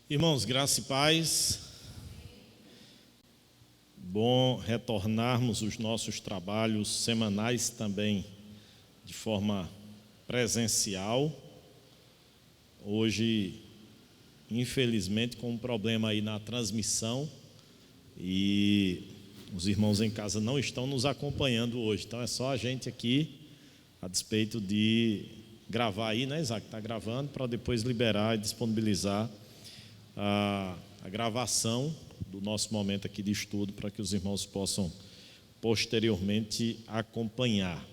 Irmãos, graça e paz. Bom retornarmos os nossos trabalhos semanais também de forma presencial. Hoje, infelizmente, com um problema aí na transmissão e os irmãos em casa não estão nos acompanhando hoje. Então é só a gente aqui, a despeito de gravar aí, né, Isaac? Está gravando para depois liberar e disponibilizar a gravação do nosso momento aqui de estudo para que os irmãos possam posteriormente acompanhar.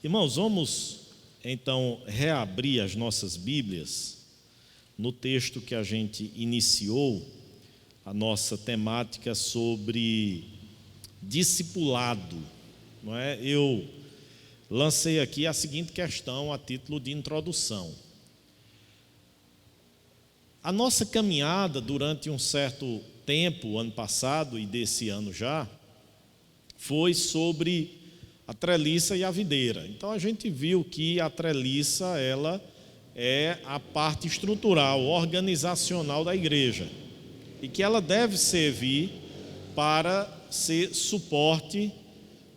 Irmãos, vamos então reabrir as nossas Bíblias no texto que a gente iniciou a nossa temática sobre discipulado, não é? Eu lancei aqui a seguinte questão a título de introdução. A nossa caminhada durante um certo tempo, ano passado e desse ano já, foi sobre a treliça e a videira. Então a gente viu que a treliça, ela é a parte estrutural, organizacional da igreja e que ela deve servir para ser suporte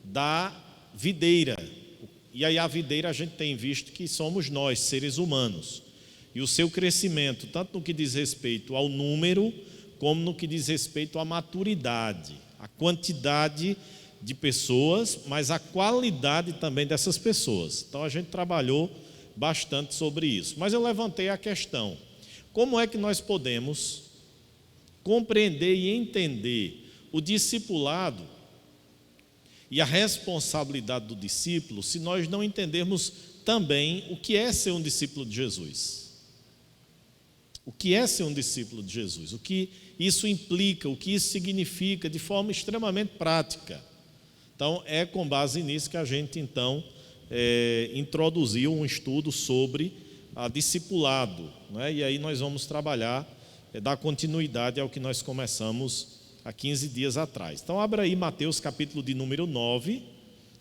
da videira. E aí a videira a gente tem visto que somos nós, seres humanos. E o seu crescimento, tanto no que diz respeito ao número, como no que diz respeito à maturidade, a quantidade de pessoas, mas a qualidade também dessas pessoas. Então a gente trabalhou bastante sobre isso. Mas eu levantei a questão: como é que nós podemos compreender e entender o discipulado e a responsabilidade do discípulo se nós não entendermos também o que é ser um discípulo de Jesus? O que é ser um discípulo de Jesus? O que isso implica, o que isso significa de forma extremamente prática. Então, é com base nisso que a gente, então, introduziu um estudo sobre a discipulado, né? E aí nós vamos trabalhar, dar continuidade ao que nós começamos há 15 dias atrás. Então, abra aí Mateus capítulo de número 9,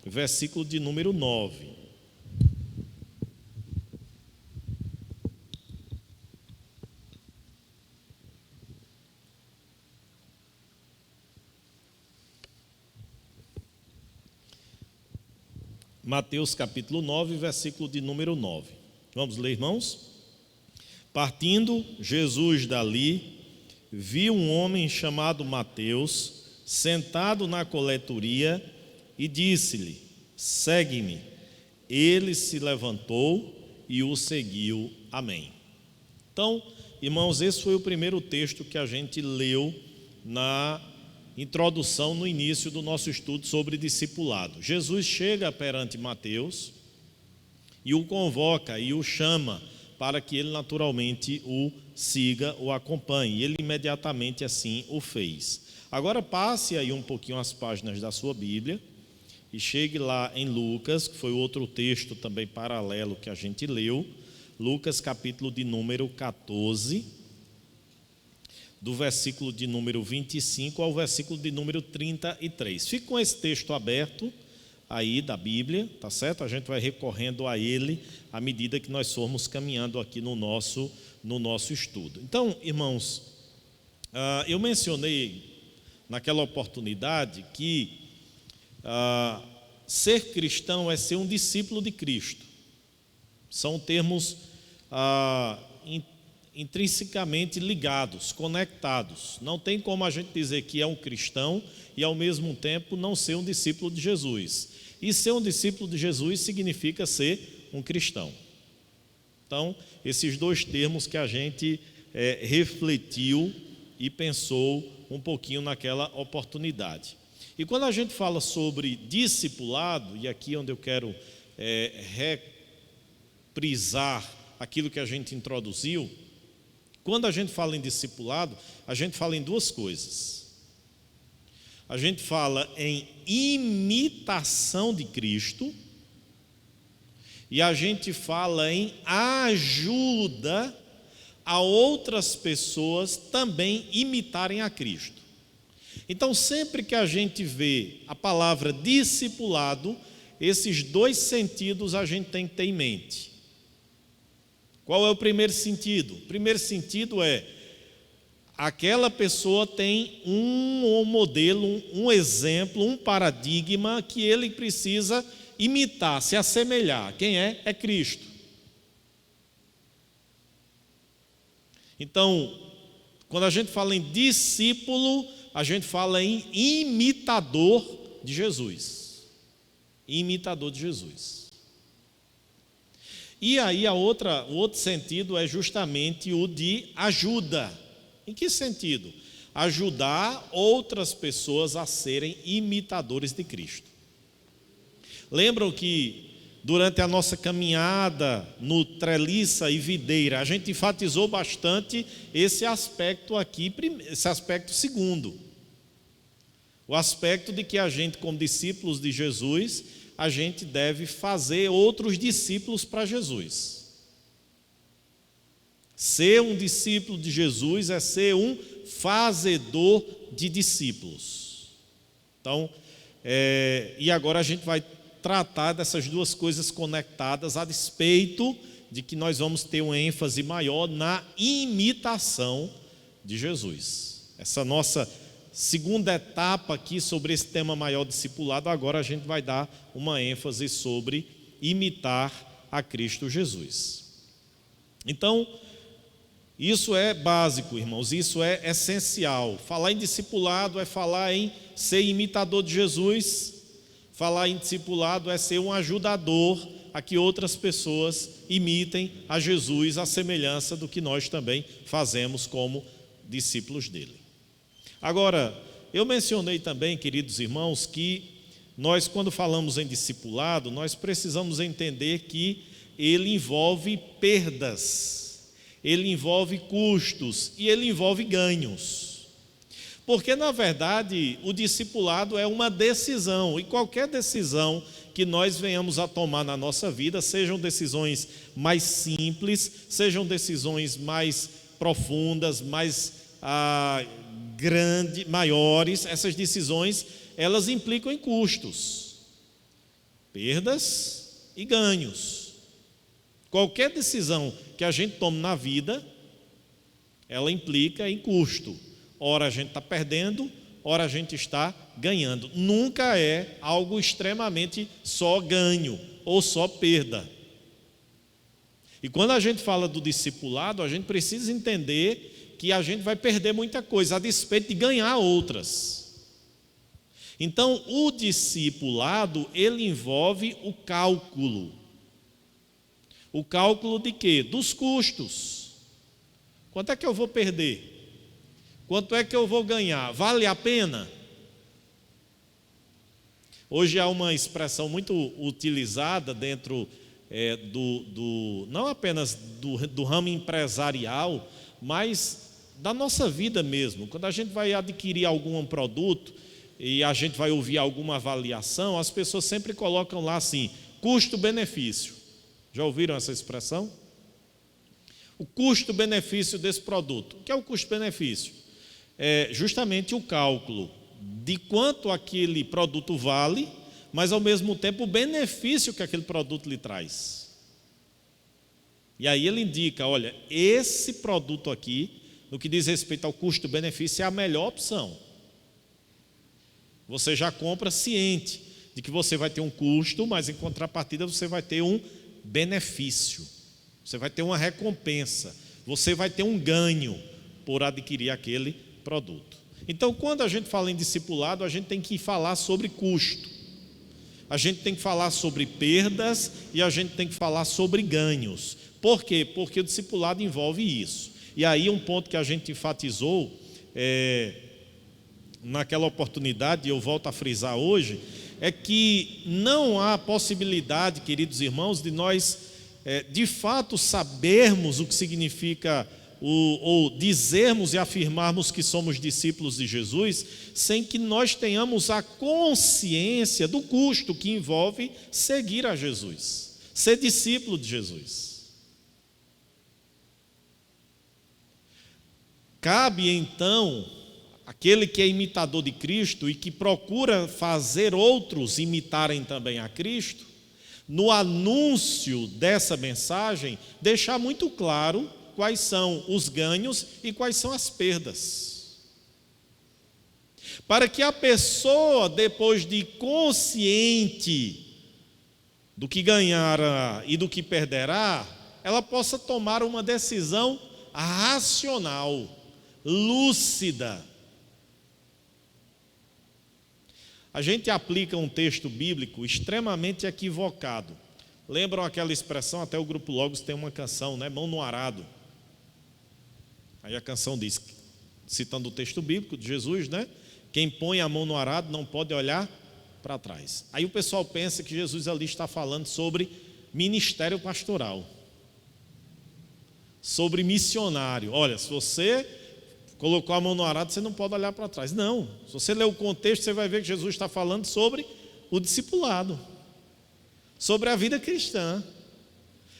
versículo de número 9. Mateus capítulo 9, versículo de número 9. Vamos ler, irmãos? Partindo Jesus dali, viu um homem chamado Mateus, sentado na coletoria, e disse-lhe: segue-me. Ele se levantou e o seguiu. Amém. Então, irmãos, esse foi o primeiro texto que a gente leu na introdução no início do nosso estudo sobre discipulado. Jesus chega perante Mateus e o convoca e o chama para que ele naturalmente o siga, o acompanhe. E ele imediatamente assim o fez. Agora passe aí um pouquinho as páginas da sua Bíblia e chegue lá em Lucas, que foi outro texto também paralelo que a gente leu. Lucas capítulo de número 14, do versículo de número 25 ao versículo de número 33. Fique com esse texto aberto aí da Bíblia, tá certo? A gente vai recorrendo a ele à medida que nós formos caminhando aqui no nosso estudo. Então, irmãos, eu mencionei naquela oportunidade que ser cristão é ser um discípulo de Cristo. São termos intrinsecamente ligados, conectados. Não tem como a gente dizer que é um cristão e ao mesmo tempo não ser um discípulo de Jesus. E ser um discípulo de Jesus significa ser um cristão. Então, esses dois termos que a gente refletiu e pensou um pouquinho naquela oportunidade. E quando a gente fala sobre discipulado, e aqui é onde eu quero reprisar aquilo que a gente introduziu, quando a gente fala em discipulado, a gente fala em duas coisas. A gente fala em imitação de Cristo e a gente fala em ajuda a outras pessoas também imitarem a Cristo. Então, sempre que a gente vê a palavra discipulado, esses dois sentidos a gente tem que ter em mente. Qual é o primeiro sentido? O primeiro sentido é: aquela pessoa tem um modelo, um exemplo, um paradigma que ele precisa imitar, se assemelhar. Quem é? É Cristo. Então, quando a gente fala em discípulo, a gente fala em imitador de Jesus. Imitador de Jesus. E aí o outro sentido é justamente o de ajuda. Em que sentido? Ajudar outras pessoas a serem imitadores de Cristo. Lembram que durante a nossa caminhada no Treliça e Videira, a gente enfatizou bastante esse aspecto aqui, esse aspecto segundo. O aspecto de que a gente, como discípulos de Jesus, a gente deve fazer outros discípulos para Jesus. Ser um discípulo de Jesus é ser um fazedor de discípulos. Então, e agora a gente vai tratar dessas duas coisas conectadas a despeito de que nós vamos ter uma ênfase maior na imitação de Jesus. Essa nossa segunda etapa aqui sobre esse tema maior discipulado, agora a gente vai dar uma ênfase sobre imitar a Cristo Jesus. Então, isso é básico, irmãos, isso é essencial. Falar em discipulado é falar em ser imitador de Jesus. Falar em discipulado é ser um ajudador a que outras pessoas imitem a Jesus, à semelhança do que nós também fazemos como discípulos dele. Agora, eu mencionei também, queridos irmãos, que nós, quando falamos em discipulado, nós precisamos entender que ele envolve perdas, ele envolve custos e ele envolve ganhos. Porque, na verdade, o discipulado é uma decisão, e qualquer decisão que nós venhamos a tomar na nossa vida, sejam decisões mais simples, sejam decisões mais profundas, mais maiores, essas decisões, elas implicam em custos, perdas e ganhos. Qualquer decisão que a gente tome na vida, ela implica em custo. Ora a gente está perdendo, ora a gente está ganhando. Nunca é algo extremamente só ganho ou só perda. E quando a gente fala do discipulado, a gente precisa entender que a gente vai perder muita coisa, a despeito de ganhar outras. Então, o discipulado, ele envolve o cálculo. O cálculo de quê? Dos custos. Quanto é que eu vou perder? Quanto é que eu vou ganhar? Vale a pena? Hoje há uma expressão muito utilizada dentro não apenas do ramo empresarial, mas da nossa vida mesmo. Quando a gente vai adquirir algum produto e a gente vai ouvir alguma avaliação, as pessoas sempre colocam lá assim, custo-benefício. Já ouviram essa expressão? O custo-benefício desse produto. O que é o custo-benefício? É justamente o cálculo de quanto aquele produto vale, mas ao mesmo tempo o benefício que aquele produto lhe traz. E aí ele indica, olha, esse produto aqui, no que diz respeito ao custo-benefício, é a melhor opção. Você já compra ciente de que você vai ter um custo, mas em contrapartida você vai ter um benefício. Você vai ter uma recompensa, você vai ter um ganho por adquirir aquele produto. Então, quando a gente fala em discipulado, a gente tem que falar sobre custo. A gente tem que falar sobre perdas e a gente tem que falar sobre ganhos. Por quê? Porque o discipulado envolve isso. E aí um ponto que a gente enfatizou naquela oportunidade, e eu volto a frisar hoje, é que não há possibilidade, queridos irmãos, de nós de fato sabermos o que significa ou dizermos e afirmarmos que somos discípulos de Jesus, sem que nós tenhamos a consciência do custo que envolve seguir a Jesus, ser discípulo de Jesus. Cabe então aquele que é imitador de Cristo e que procura fazer outros imitarem também a Cristo, no anúncio dessa mensagem, deixar muito claro quais são os ganhos e quais são as perdas. Para que a pessoa, depois de consciente do que ganhará e do que perderá, ela possa tomar uma decisão racional, lúcida. A gente aplica um texto bíblico extremamente equivocado. Lembram aquela expressão? Até o Grupo Logos tem uma canção, né? Mão no arado. Aí a canção diz, citando o texto bíblico de Jesus, né? Quem põe a mão no arado não pode olhar para trás. Aí o pessoal pensa que Jesus ali está falando sobre ministério pastoral, sobre missionário. Olha, se você colocou a mão no arado, você não pode olhar para trás. Não, se você ler o contexto, você vai ver que Jesus está falando sobre o discipulado, sobre a vida cristã.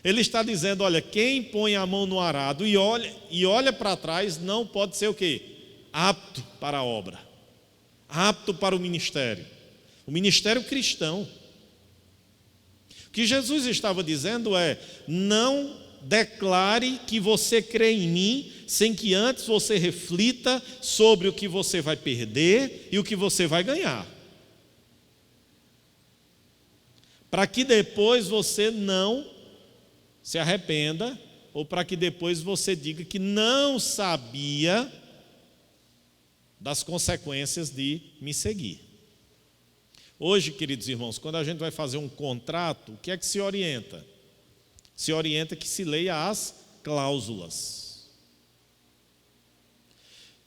Ele está dizendo, olha, quem põe a mão no arado e olha para trás, não pode ser o quê? Apto para a obra, apto para o ministério cristão. O que Jesus estava dizendo é, não declare que você crê em mim, sem que antes você reflita sobre o que você vai perder e o que você vai ganhar, para que depois você não se arrependa, ou para que depois você diga que não sabia das consequências de me seguir. Hoje, queridos irmãos, quando a gente vai fazer um contrato, o que é que se orienta? Se orienta que se leia as cláusulas.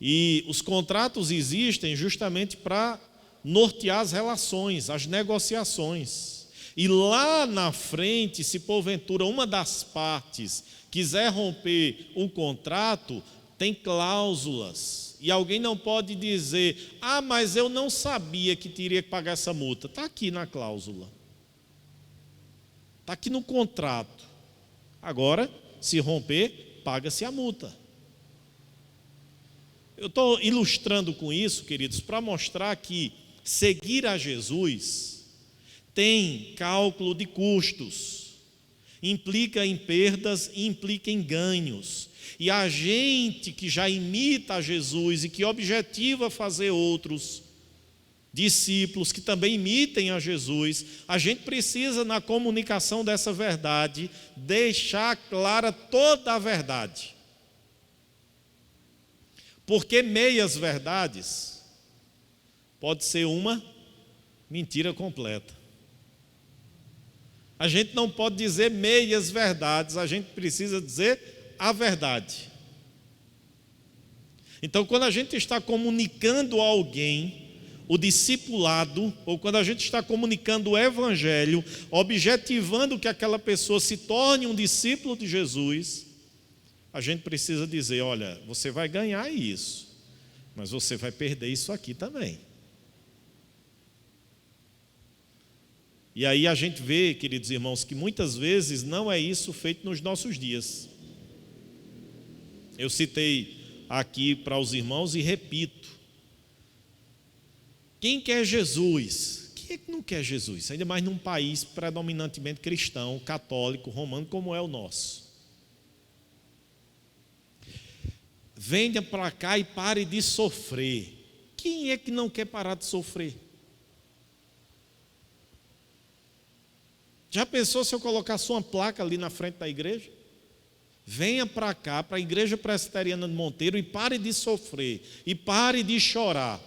E os contratos existem justamente para nortear as relações, as negociações. E lá na frente, se porventura uma das partes quiser romper o contrato, tem cláusulas. E alguém não pode dizer, mas eu não sabia que teria que pagar essa multa. Está aqui na cláusula. Está aqui no contrato. Agora, se romper, paga-se a multa. Eu estou ilustrando com isso, queridos, para mostrar que seguir a Jesus tem cálculo de custos, implica em perdas e implica em ganhos. E a gente que já imita a Jesus e que objetiva fazer outros discípulos que também imitem a Jesus, a gente precisa, na comunicação dessa verdade, deixar clara toda a verdade. Porque meias verdades pode ser uma mentira completa. A gente não pode dizer meias verdades, a gente precisa dizer a verdade. Então, quando a gente está comunicando a alguém o discipulado, ou quando a gente está comunicando o evangelho, objetivando que aquela pessoa se torne um discípulo de Jesus, a gente precisa dizer, olha, você vai ganhar isso, mas você vai perder isso aqui também. E aí a gente vê, queridos irmãos, que muitas vezes não é isso feito nos nossos dias. Eu citei aqui para os irmãos e repito. Quem quer Jesus? Quem é que não quer Jesus? Ainda mais num país predominantemente cristão, católico, romano, como é o nosso. Venha para cá e pare de sofrer. Quem é que não quer parar de sofrer? Já pensou se eu colocasse uma placa ali na frente da igreja? Venha para cá, para a Igreja Presbiteriana de Monteiro, e pare de sofrer, e pare de chorar.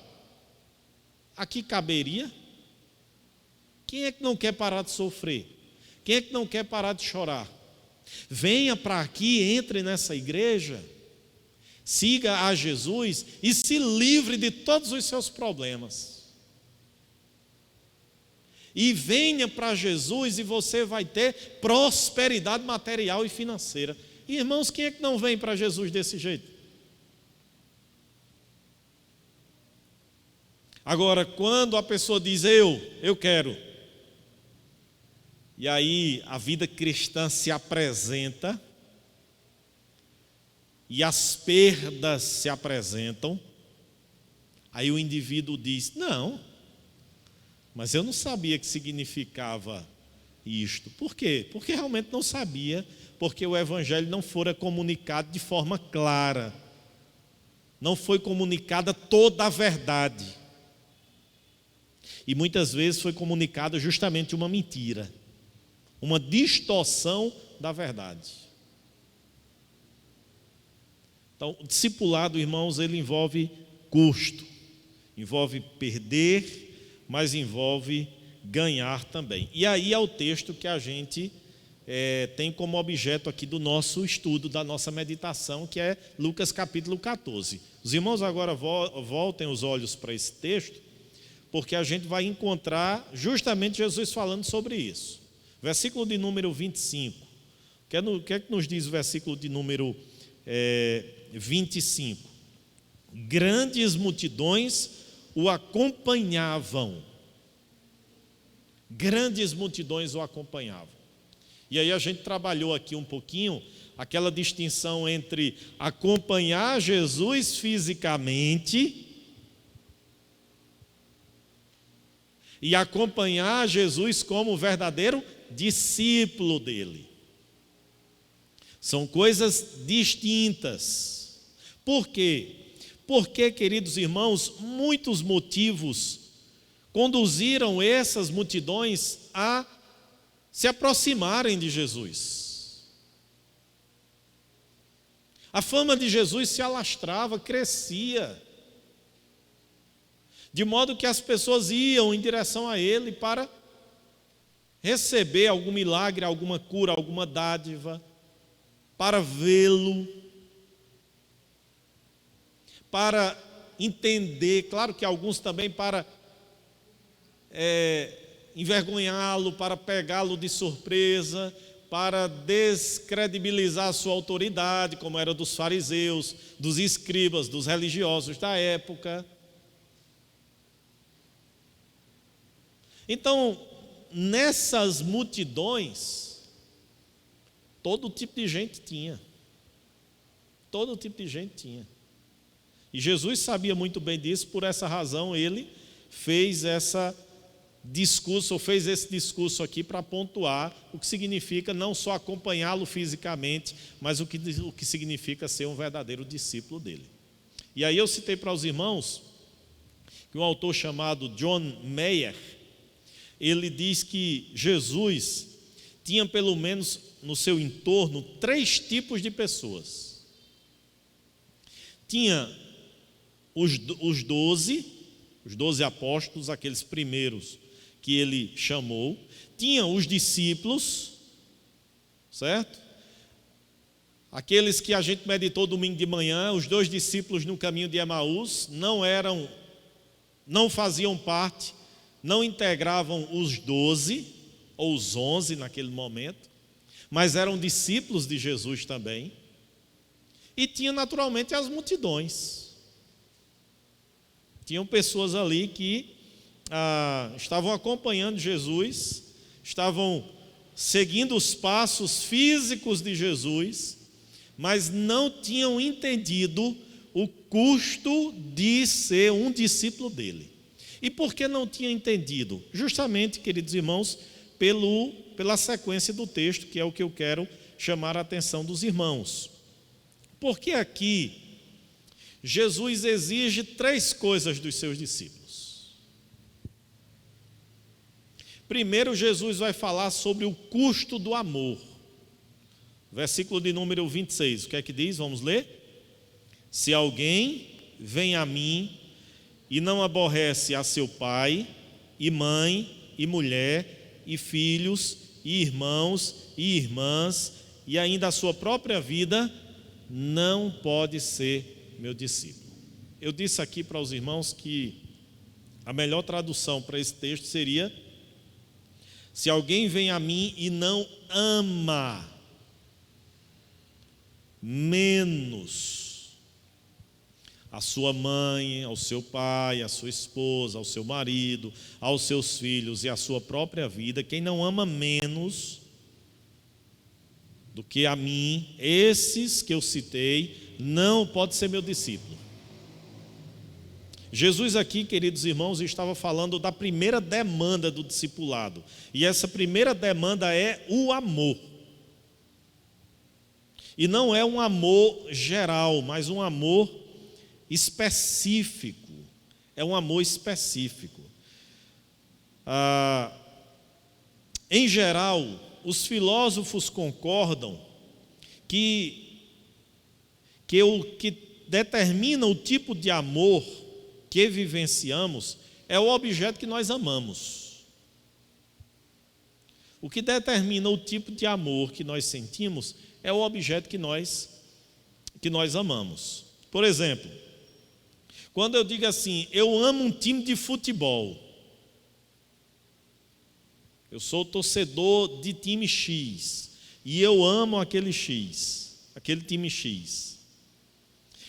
Aqui caberia? Quem é que não quer parar de sofrer? Quem é que não quer parar de chorar? Venha para aqui, entre nessa igreja, siga a Jesus e se livre de todos os seus problemas. E venha para Jesus e você vai ter prosperidade material e financeira. Irmãos, quem é que não vem para Jesus desse jeito? Agora, quando a pessoa diz, eu quero, e aí a vida cristã se apresenta, e as perdas se apresentam, aí o indivíduo diz, não, mas eu não sabia que significava isto. Por quê? Porque realmente não sabia, porque o evangelho não fora comunicado de forma clara. Não foi comunicada toda a verdade. E muitas vezes foi comunicada justamente uma mentira, uma distorção da verdade. Então, o discipulado, irmãos, ele envolve custo, envolve perder, mas envolve ganhar também. E aí é o texto que a gente tem como objeto aqui do nosso estudo, da nossa meditação, que é Lucas capítulo 14. Os irmãos agora voltem os olhos para esse texto, porque a gente vai encontrar justamente Jesus falando sobre isso. Versículo de número 25. O que é que nos diz o versículo de número 25? Grandes multidões o acompanhavam. Grandes multidões o acompanhavam. E aí a gente trabalhou aqui um pouquinho aquela distinção entre acompanhar Jesus fisicamente e acompanhar Jesus como verdadeiro discípulo dele. São coisas distintas. Por quê? Porque, queridos irmãos, muitos motivos conduziram essas multidões a se aproximarem de Jesus. A fama de Jesus se alastrava, crescia, de modo que as pessoas iam em direção a ele para receber algum milagre, alguma cura, alguma dádiva, para vê-lo, para entender, claro que alguns também para envergonhá-lo, para pegá-lo de surpresa, para descredibilizar a sua autoridade, como era dos fariseus, dos escribas, dos religiosos da época. Então, nessas multidões, todo tipo de gente tinha. Todo tipo de gente tinha. E Jesus sabia muito bem disso, por essa razão ele fez esse discurso aqui para pontuar o que significa não só acompanhá-lo fisicamente, mas o que significa ser um verdadeiro discípulo dele. E aí eu citei para os irmãos que um autor chamado John Mayer, ele diz que Jesus tinha pelo menos no seu entorno 3 tipos de pessoas. Tinha os 12 apóstolos, aqueles primeiros que ele chamou. Tinha os discípulos, certo? Aqueles que a gente meditou domingo de manhã, os 2 discípulos no caminho de Emaús, não faziam parte, não integravam os 12 ou os 11 naquele momento, mas eram discípulos de Jesus também. E tinha naturalmente as multidões. Tinham pessoas ali que estavam acompanhando Jesus, estavam seguindo os passos físicos de Jesus, mas não tinham entendido o custo de ser um discípulo dele. E por que não tinha entendido? Justamente, queridos irmãos, pela sequência do texto, que é o que eu quero chamar a atenção dos irmãos. Porque aqui Jesus exige 3 coisas dos seus discípulos. Primeiro, Jesus vai falar sobre o custo do amor. Versículo de número 26, o que é que diz? Vamos ler? Se alguém vem a mim e não aborrece a seu pai, e mãe, e mulher, e filhos, e irmãos, e irmãs, e ainda a sua própria vida, não pode ser meu discípulo. Eu disse aqui para os irmãos que a melhor tradução para esse texto seria: se alguém vem a mim e não ama menos a sua mãe, ao seu pai, à sua esposa, ao seu marido, aos seus filhos e à sua própria vida, quem não ama menos do que a mim, esses que eu citei, não pode ser meu discípulo. Jesus aqui, queridos irmãos, estava falando da primeira demanda do discipulado. E essa primeira demanda é o amor. E não é um amor geral, mas um amor específico. É um amor específico. Em geral, os filósofos concordam que o que determina o tipo de amor que vivenciamos é o objeto que nós amamos. O que determina o tipo de amor que nós sentimos é o objeto que nós amamos. Por exemplo, quando eu digo assim, eu amo um time de futebol, eu sou torcedor de time X e eu amo aquele X, aquele time X.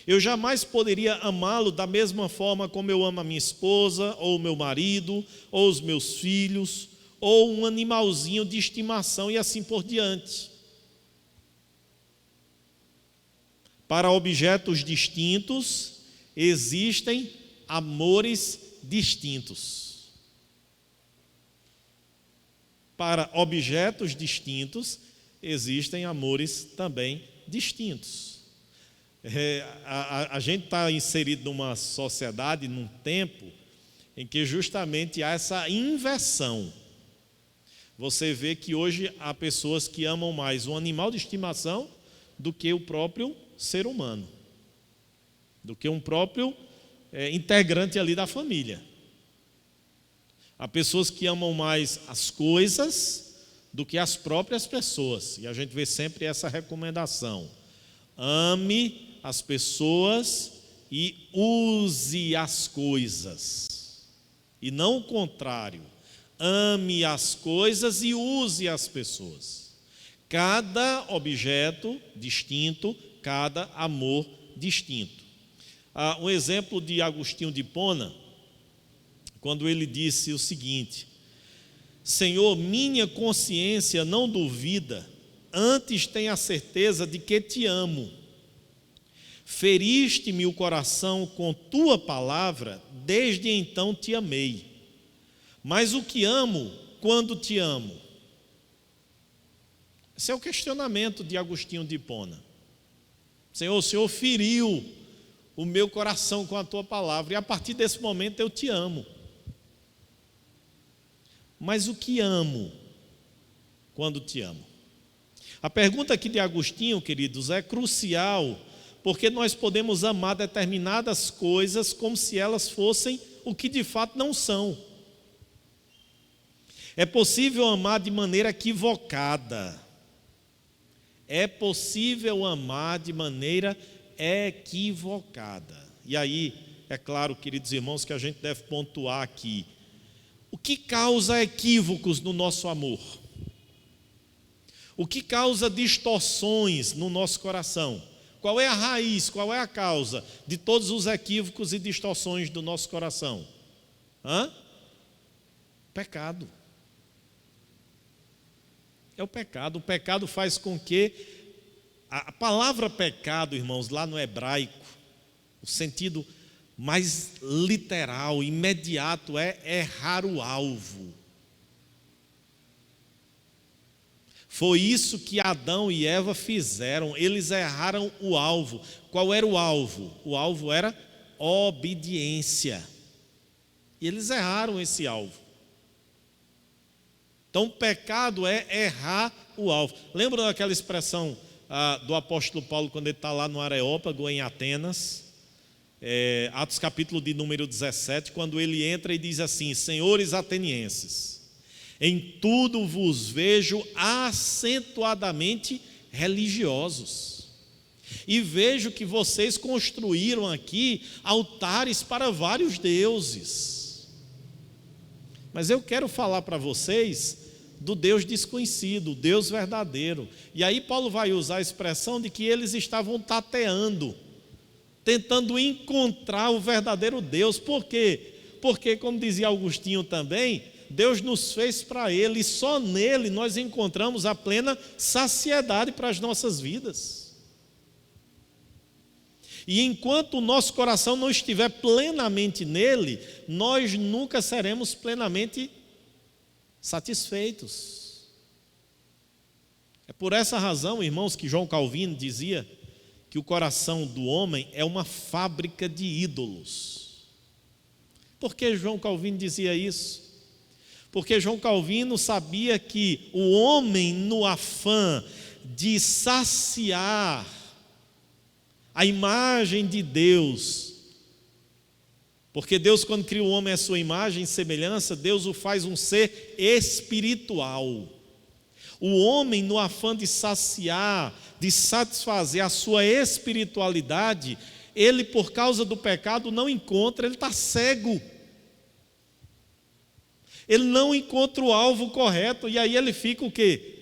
Eu jamais poderia amá-lo da mesma forma como eu amo a minha esposa, ou o meu marido, ou os meus filhos, ou um animalzinho de estimação e assim por diante. Para objetos distintos, existem amores distintos. Para objetos distintos, existem amores também distintos. A gente está inserido numa sociedade, num tempo, em que justamente há essa inversão. Você vê que hoje há pessoas que amam mais um animal de estimação do que o próprio ser humano, do que um próprio integrante ali da família. Há pessoas que amam mais as coisas do que as próprias pessoas, e a gente vê sempre essa recomendação: ame as pessoas e use as coisas, e não o contrário, ame as coisas e use as pessoas. Cada objeto distinto, cada amor distinto. Um exemplo de Agostinho de Hipona, quando ele disse o seguinte: Senhor, minha consciência não duvida, antes tem a certeza de que te amo. Feriste-me o coração com tua palavra, desde então te amei. Mas o que amo quando te amo? Esse é o questionamento de Agostinho de Hipona. Senhor, o Senhor feriu o meu coração com a tua palavra, e a partir desse momento eu te amo. Mas o que amo quando te amo? A pergunta aqui de Agostinho, queridos, é crucial, porque nós podemos amar determinadas coisas como se elas fossem o que de fato não são. É possível amar de maneira equivocada. É possível amar de maneira equivocada. E aí, é claro, queridos irmãos, que a gente deve pontuar aqui: o que causa equívocos no nosso amor? O que causa distorções no nosso coração? Qual é a raiz, qual é a causa de todos os equívocos e distorções do nosso coração? Pecado. É o pecado. O pecado faz com que a palavra pecado, irmãos, lá no hebraico, o sentido mais literal, imediato, é errar o alvo. Foi isso que Adão e Eva fizeram, eles erraram o alvo. Qual era o alvo? O alvo era obediência. E eles erraram esse alvo. Então, o pecado é errar o alvo. Lembra daquela expressão do apóstolo Paulo, quando ele está lá no Areópago, em Atenas, Atos capítulo de número 17, quando ele entra e diz assim: senhores atenienses, em tudo vos vejo acentuadamente religiosos, e vejo que vocês construíram aqui altares para vários deuses. Mas eu quero falar para vocês do Deus desconhecido, o Deus verdadeiro. E aí Paulo vai usar a expressão de que eles estavam tateando, tentando encontrar o verdadeiro Deus. Por quê? Porque, como dizia Agostinho também, Deus nos fez para Ele, e só nele nós encontramos a plena saciedade para as nossas vidas. E enquanto o nosso coração não estiver plenamente nele, nós nunca seremos plenamente satisfeitos. É por essa razão, irmãos, que João Calvino dizia que o coração do homem é uma fábrica de ídolos. Por que João Calvino dizia isso? Porque João Calvino sabia que o homem, no afã de saciar a imagem de Deus, porque Deus, quando cria o homem à sua imagem e semelhança, Deus o faz um ser espiritual. O homem, no afã de saciar, de satisfazer a sua espiritualidade, ele, por causa do pecado, não encontra, ele está cego. Ele não encontra o alvo correto, e aí ele fica o quê?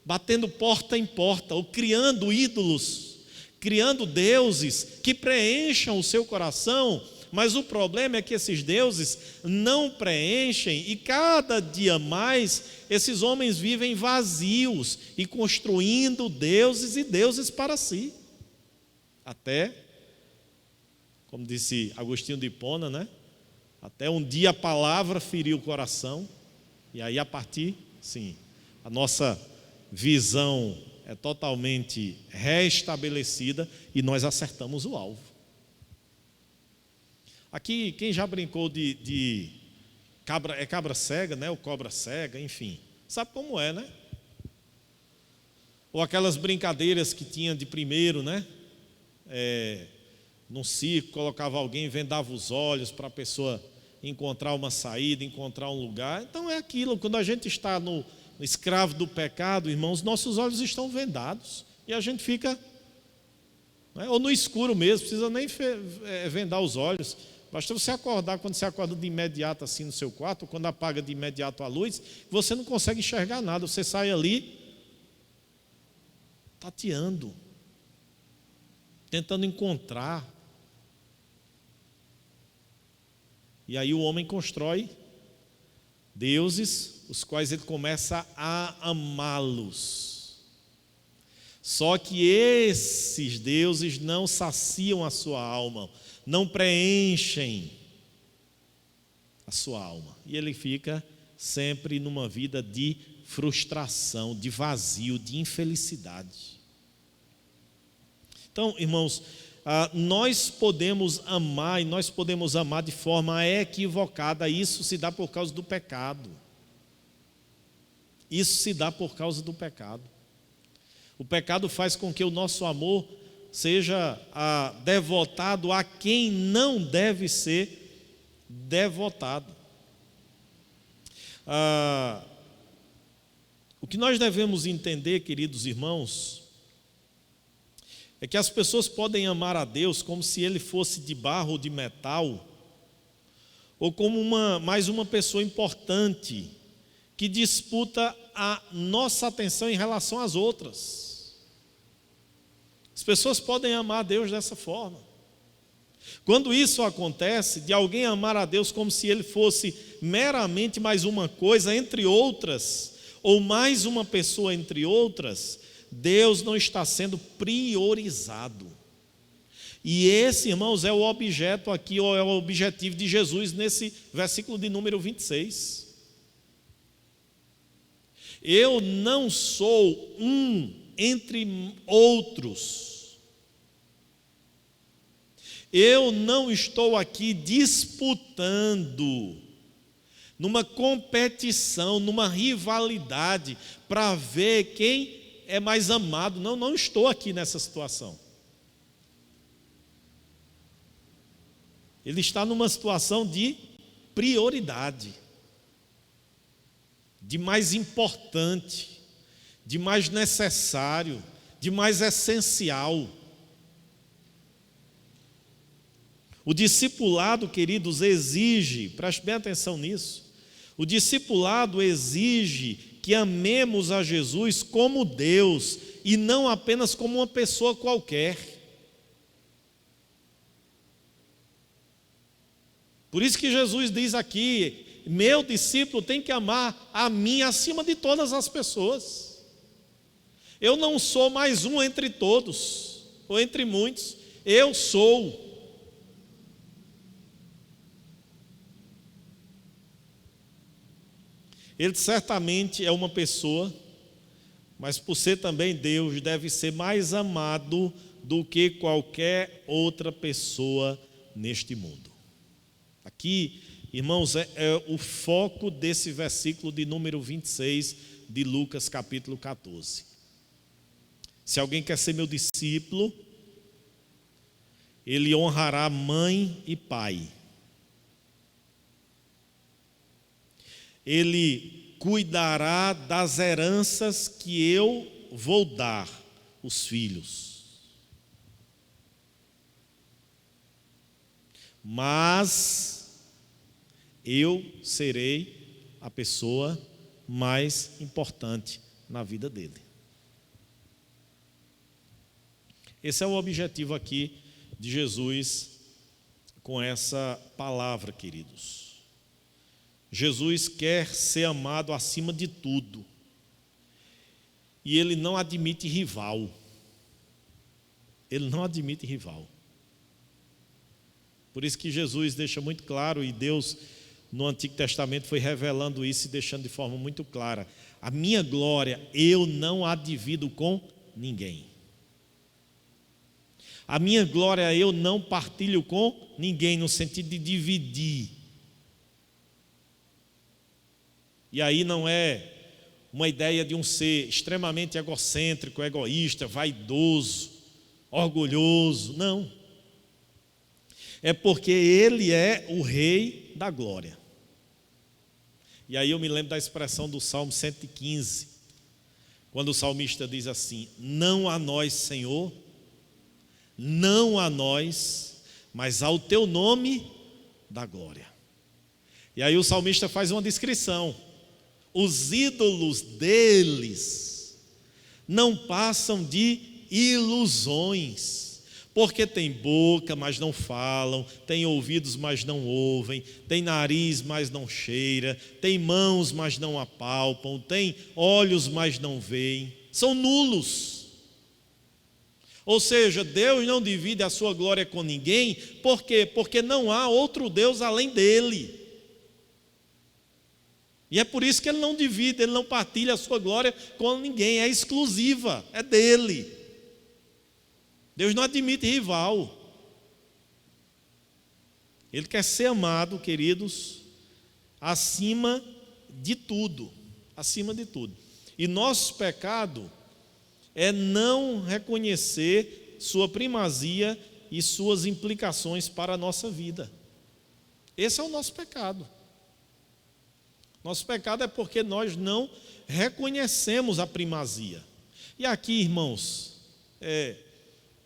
Batendo porta em porta, ou criando ídolos, criando deuses que preencham o seu coração, mas o problema é que esses deuses não preenchem, e cada dia mais esses homens vivem vazios e construindo deuses e deuses para si. Até, como disse Agostinho de Hipona, né? Até um dia a palavra feriu o coração, e aí a partir, sim, a nossa visão é totalmente restabelecida e nós acertamos o alvo. Aqui, quem já brincou de cabra, cabra cega, né? Ou cobra cega, enfim, sabe como é, né? Ou aquelas brincadeiras que tinha de primeiro, né? Num circo, colocava alguém, vendava os olhos para a pessoa encontrar uma saída, encontrar um lugar. Então é aquilo, quando a gente está no escravo do pecado, irmãos, nossos olhos estão vendados e a gente fica, né, ou no escuro mesmo, precisa nem vendar os olhos, basta você acordar, quando você acorda de imediato assim no seu quarto, ou quando apaga de imediato a luz, você não consegue enxergar nada, você sai ali tateando, tentando encontrar. E aí o homem constrói deuses, os quais ele começa a amá-los. Só que esses deuses não saciam a sua alma, não preenchem a sua alma. E ele fica sempre numa vida de frustração, de vazio, de infelicidade. Então, irmãos, nós podemos amar, e nós podemos amar de forma equivocada. Isso se dá por causa do pecado. Isso se dá por causa do pecado. O pecado faz com que o nosso amor seja devotado a quem não deve ser devotado. O que nós devemos entender, queridos irmãos, é que as pessoas podem amar a Deus como se Ele fosse de barro ou de metal, ou como mais uma pessoa importante que disputa a nossa atenção em relação às outras. As pessoas podem amar a Deus dessa forma. Quando isso acontece, de alguém amar a Deus como se Ele fosse meramente mais uma coisa entre outras, ou mais uma pessoa entre outras, Deus não está sendo priorizado. E esse, irmãos, é o objeto aqui, ou é o objetivo de Jesus nesse versículo de número 26. Eu não sou um entre outros. Eu não estou aqui disputando, numa competição, numa rivalidade, para ver quem é mais amado. Não estou aqui nessa situação. Ele está numa situação de prioridade, de mais importante, de mais necessário, de mais essencial. O discipulado, queridos, exige, preste bem atenção nisso, o discipulado exige que amemos a Jesus como Deus e não apenas como uma pessoa qualquer. Por isso que Jesus diz aqui: meu discípulo tem que amar a mim acima de todas as pessoas. Eu não sou mais um entre todos, ou entre muitos. Eu sou. Ele certamente é uma pessoa, mas por ser também Deus, deve ser mais amado do que qualquer outra pessoa neste mundo. Aqui, irmãos, é o foco desse versículo de número 26 de Lucas capítulo 14. Se alguém quer ser meu discípulo, ele honrará mãe e pai. Ele cuidará das heranças que eu vou dar os filhos. Mas eu serei a pessoa mais importante na vida dele. Esse é o objetivo aqui de Jesus com essa palavra, queridos. Jesus quer ser amado acima de tudo. E ele não admite rival. Ele não admite rival. Por isso que Jesus deixa muito claro, e Deus no Antigo Testamento foi revelando isso e deixando de forma muito clara: a minha glória eu não a divido com ninguém. A minha glória eu não partilho com ninguém, no sentido de dividir. E aí não é uma ideia de um ser extremamente egocêntrico, egoísta, vaidoso, orgulhoso, não. É porque ele é o rei da glória. E aí eu me lembro da expressão do Salmo 115, quando o salmista diz assim: não a nós, Senhor, não a nós, mas ao teu nome da glória. E aí o salmista faz uma descrição: os ídolos deles não passam de ilusões, porque tem boca, mas não falam, tem ouvidos, mas não ouvem, tem nariz, mas não cheira, tem mãos, mas não apalpam, tem olhos, mas não veem, são nulos. Ou seja, Deus não divide a sua glória com ninguém. Por quê? Porque não há outro Deus além dele. E é por isso que ele não divide, ele não partilha a sua glória com ninguém, é exclusiva, é dele. Deus não admite rival. Ele quer ser amado, queridos, acima de tudo, acima de tudo. E nosso pecado é não reconhecer sua primazia e suas implicações para a nossa vida. Esse é o nosso pecado. Nosso pecado é porque nós não reconhecemos a primazia. E aqui, irmãos,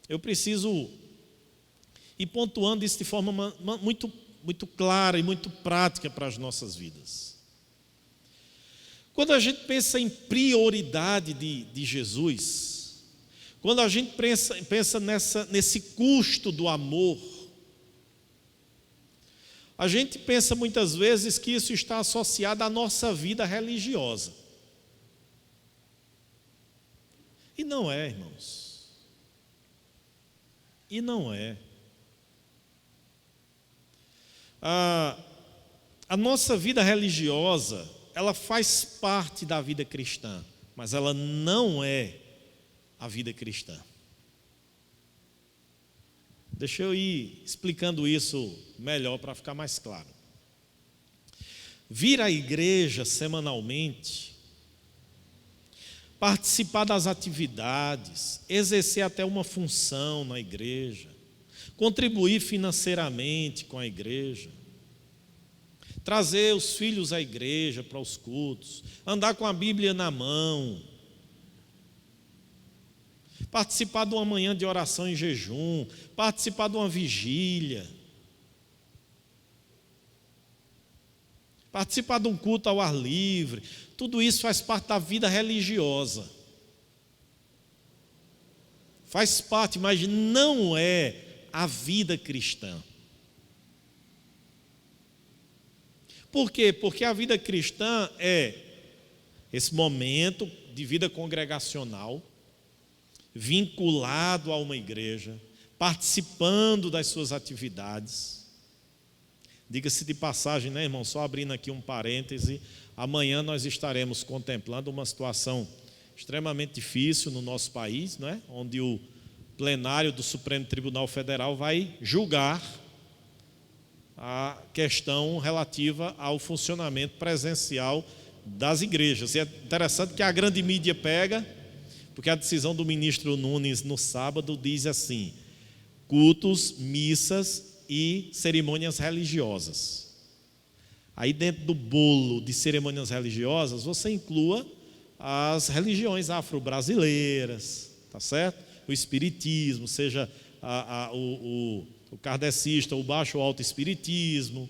eu preciso ir pontuando isso de forma muito clara e muito prática para as nossas vidas. Quando a gente pensa em prioridade de Jesus, quando a gente pensa nesse custo do amor, a gente pensa muitas vezes que isso está associado à nossa vida religiosa. E não é, irmãos. E não é. A nossa vida religiosa, ela faz parte da vida cristã, mas ela não é a vida cristã. Deixa eu ir explicando isso melhor para ficar mais claro. Vir à igreja semanalmente, participar das atividades, exercer até uma função na igreja, contribuir financeiramente com a igreja, trazer os filhos à igreja para os cultos, andar com a Bíblia na mão, participar de uma manhã de oração em jejum, participar de uma vigília, participar de um culto ao ar livre, tudo isso faz parte da vida religiosa. Faz parte, mas não é a vida cristã. Por quê? Porque a vida cristã é esse momento de vida congregacional, vinculado a uma igreja, participando das suas atividades. Diga-se de passagem, né, irmão? Só abrindo aqui um parêntese, amanhã nós estaremos contemplando uma situação extremamente difícil no nosso país, não é? Onde o plenário do Supremo Tribunal Federal vai julgar a questão relativa ao funcionamento presencial das igrejas. E é interessante que a grande mídia pega, porque a decisão do ministro Nunes no sábado diz assim: cultos, missas e cerimônias religiosas. Aí dentro do bolo de cerimônias religiosas você inclua as religiões afro-brasileiras, tá certo? O espiritismo, seja o kardecista, o baixo ou alto espiritismo,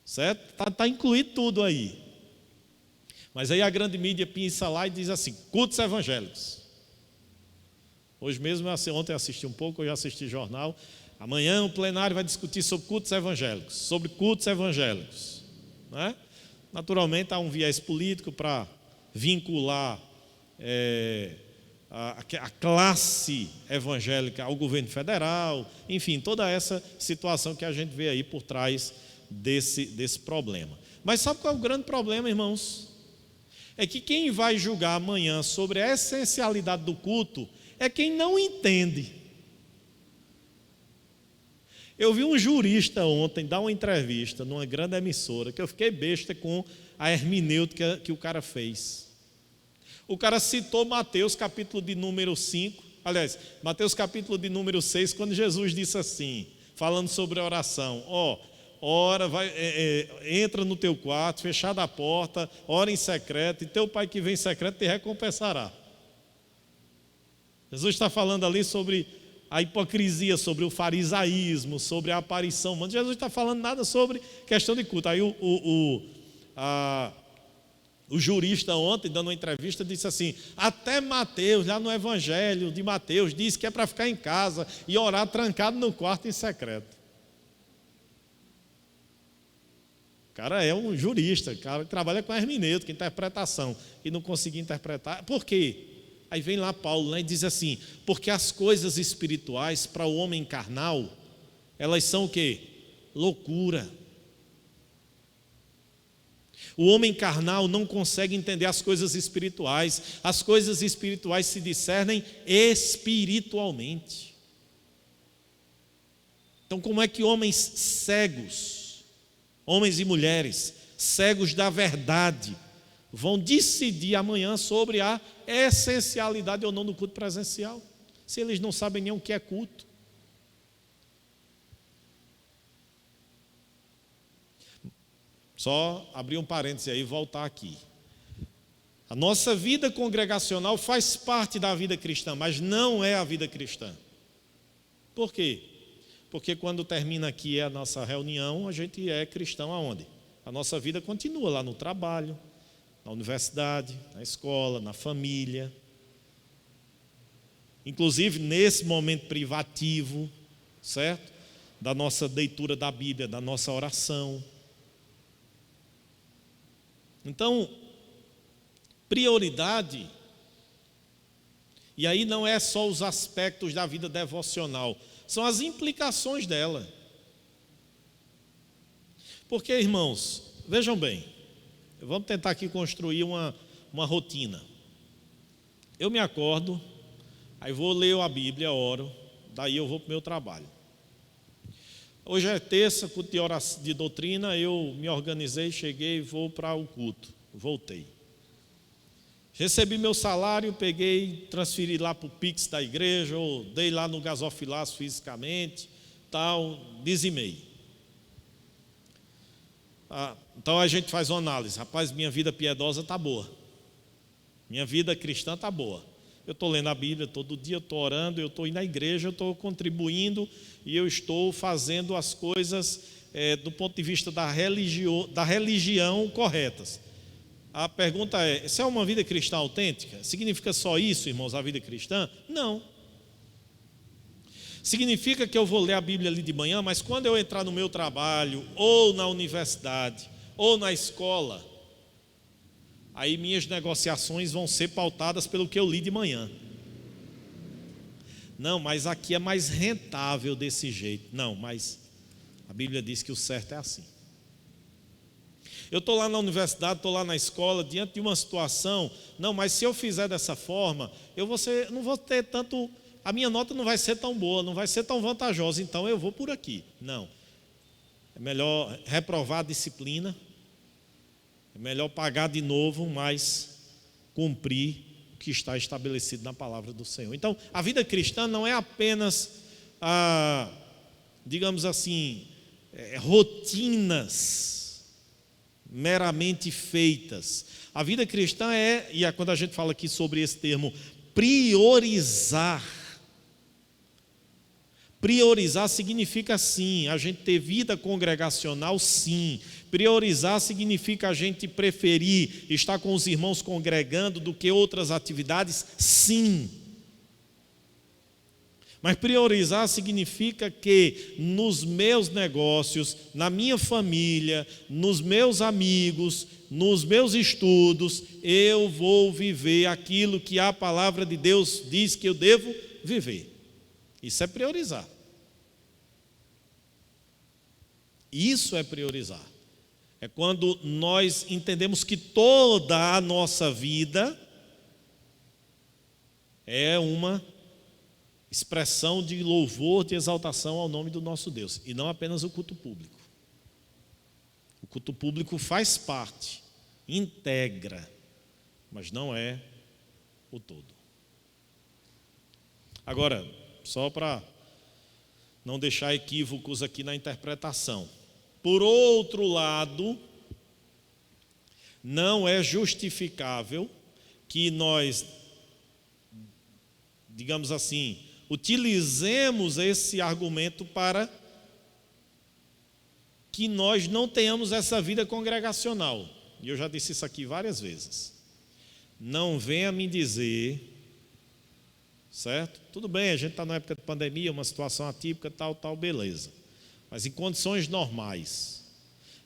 certo? Tá incluído tudo aí. Mas aí a grande mídia pinça lá e diz assim: cultos evangélicos. Hoje mesmo, ontem eu assisti um pouco, hoje eu assisti jornal. Amanhã o plenário vai discutir sobre cultos evangélicos, né? Naturalmente há um viés político para vincular a classe evangélica ao governo federal, enfim, toda essa situação que a gente vê aí por trás desse problema. Mas sabe qual é o grande problema, irmãos? É que quem vai julgar amanhã sobre a essencialidade do culto é quem não entende. Eu vi um jurista ontem dar uma entrevista numa grande emissora, que eu fiquei besta com a hermenêutica que o cara fez. O cara citou Mateus capítulo de número 5, aliás, Mateus capítulo de número 6, quando Jesus disse assim, falando sobre a oração: ora, entra no teu quarto, fechada a porta, ora em secreto, e teu pai que vem em secreto te recompensará. Jesus está falando ali sobre a hipocrisia, sobre o farisaísmo, sobre a aparição humana. Jesus está falando nada sobre questão de culto. Aí o jurista ontem, dando uma entrevista, disse assim: até Mateus, lá no Evangelho de Mateus, diz que é para ficar em casa e orar trancado no quarto em secreto. O cara é um jurista, o cara que trabalha com hermenêutica, interpretação, e não conseguia interpretar. Por quê? Aí vem lá Paulo, né, e diz assim: porque as coisas espirituais para o homem carnal, elas são o quê? Loucura. O homem carnal não consegue entender as coisas espirituais. As coisas espirituais se discernem espiritualmente. Então, como é que homens cegos, homens e mulheres cegos da verdade, vão decidir amanhã sobre a essencialidade ou não do culto presencial, se eles não sabem nem o que é culto? Só abrir um parêntese aí e voltar aqui. A nossa vida congregacional faz parte da vida cristã, mas não é a vida cristã. Por quê? Porque quando termina aqui a nossa reunião, a gente é cristão aonde? A nossa vida continua lá no trabalho, na universidade, na escola, na família. Inclusive nesse momento privativo, certo? Da nossa leitura da Bíblia, da nossa oração. Então, prioridade, e aí não é só os aspectos da vida devocional, são as implicações dela. Porque, irmãos, vejam bem, vamos tentar aqui construir uma rotina. Eu me acordo, aí vou ler a Bíblia, oro, daí eu vou para o meu trabalho. Hoje é terça, culto de doutrina, eu me organizei, cheguei, vou para o culto, voltei. Recebi meu salário, peguei, transferi lá para o Pix da igreja, ou dei lá no gasofilaço fisicamente, tal, dizimei. Então a gente faz uma análise: rapaz, minha vida piedosa está boa, minha vida cristã está boa. Eu estou lendo a Bíblia todo dia, eu estou orando, eu estou indo à igreja, eu estou contribuindo e eu estou fazendo as coisas do ponto de vista da religião corretas. A pergunta é: isso é uma vida cristã autêntica? Significa só isso, irmãos, a vida cristã? Não. Significa que eu vou ler a Bíblia ali de manhã, mas quando eu entrar no meu trabalho, ou na universidade, ou na escola, aí minhas negociações vão ser pautadas pelo que eu li de manhã. Não, mas aqui é mais rentável desse jeito. Não, mas a Bíblia diz que o certo é assim. Eu estou lá na universidade, estou lá na escola, diante de uma situação, não, mas se eu fizer dessa forma, não vou ter tanto, a minha nota não vai ser tão boa, não vai ser tão vantajosa, então eu vou por aqui. Não, é melhor reprovar a disciplina, é melhor pagar de novo, mas cumprir o que está estabelecido na palavra do Senhor. Então, a vida cristã não é apenas, digamos assim, rotinas meramente feitas. A vida cristã quando a gente fala aqui sobre esse termo, priorizar. Priorizar significa sim, a gente ter vida congregacional, sim. Priorizar significa a gente preferir estar com os irmãos congregando do que outras atividades, sim. Mas priorizar significa que nos meus negócios, na minha família, nos meus amigos, nos meus estudos, eu vou viver aquilo que a palavra de Deus diz que eu devo viver. Isso é priorizar. Isso é priorizar. É quando nós entendemos que toda a nossa vida é uma expressão de louvor, de exaltação ao nome do nosso Deus, e não apenas o culto público. O culto público faz parte, integra, mas não é o todo. Agora, só para não deixar equívocos aqui na interpretação. Por outro lado, não é justificável que nós, digamos assim, utilizemos esse argumento para que nós não tenhamos essa vida congregacional. E eu já disse isso aqui várias vezes. Não venha me dizer, certo? Tudo bem, a gente está na época de pandemia, uma situação atípica, tal, beleza. Mas em condições normais,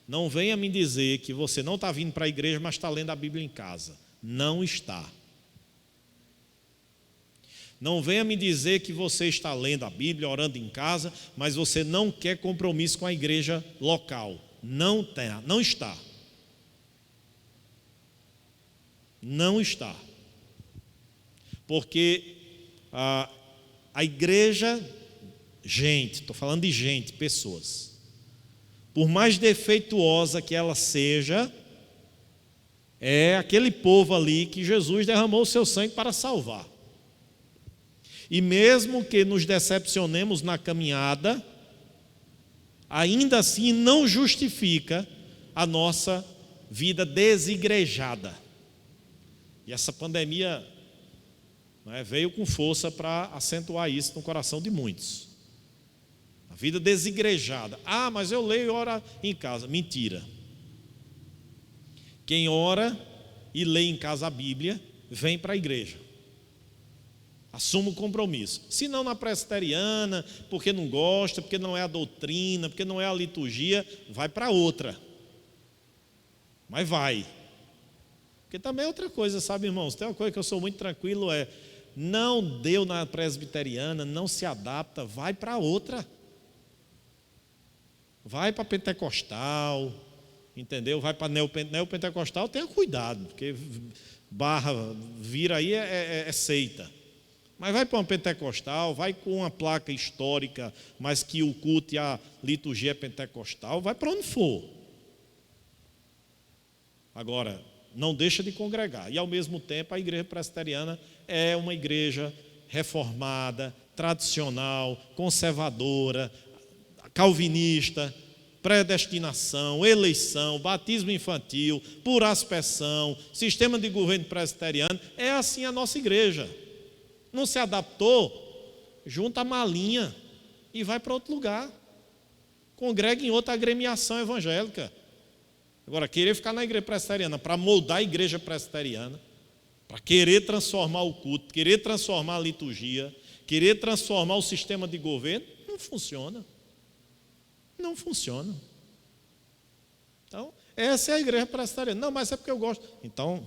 não venha me dizer que você não está vindo para a igreja, mas está lendo a Bíblia em casa. Não está. Não venha me dizer que você está lendo a Bíblia, orando em casa, mas você não quer compromisso com a igreja local. Não está. Não está. Porque a igreja, gente, estou falando de gente, pessoas, por mais defeituosa que ela seja, é aquele povo ali que Jesus derramou o seu sangue para salvar. E mesmo que nos decepcionemos na caminhada, ainda assim não justifica a nossa vida desigrejada. E essa pandemia, veio com força para acentuar isso no coração de muitos. A vida desigrejada. Mas eu leio e oro em casa. Mentira. Quem ora e lê em casa a Bíblia, vem para a igreja. Assuma o compromisso. Se não na presbiteriana, porque não gosta, porque não é a doutrina, porque não é a liturgia, vai para outra. Mas vai. Porque também é outra coisa, sabe, irmãos? Tem uma coisa que eu sou muito tranquilo, não deu na presbiteriana, não se adapta, vai para outra. Vai para pentecostal, entendeu? Vai para neopentecostal, tenha cuidado, porque vira aí é seita. Mas vai para uma pentecostal, vai com uma placa histórica, mas que o culto e a liturgia é pentecostal, vai para onde for. Agora, não deixa de congregar. E ao mesmo tempo a igreja presbiteriana é uma igreja reformada, tradicional, conservadora, calvinista, predestinação, eleição, batismo infantil, por aspersão, sistema de governo presbiteriano. É assim a nossa igreja. Não se adaptou, junta a malinha e vai para outro lugar. Congrega em outra agremiação evangélica. Agora, querer ficar na igreja presbiteriana para moldar a igreja presbiteriana, para querer transformar o culto, querer transformar a liturgia, querer transformar o sistema de governo, não funciona. Não funciona. Então, essa é a igreja presbiteriana. Não, mas é porque eu gosto. Então,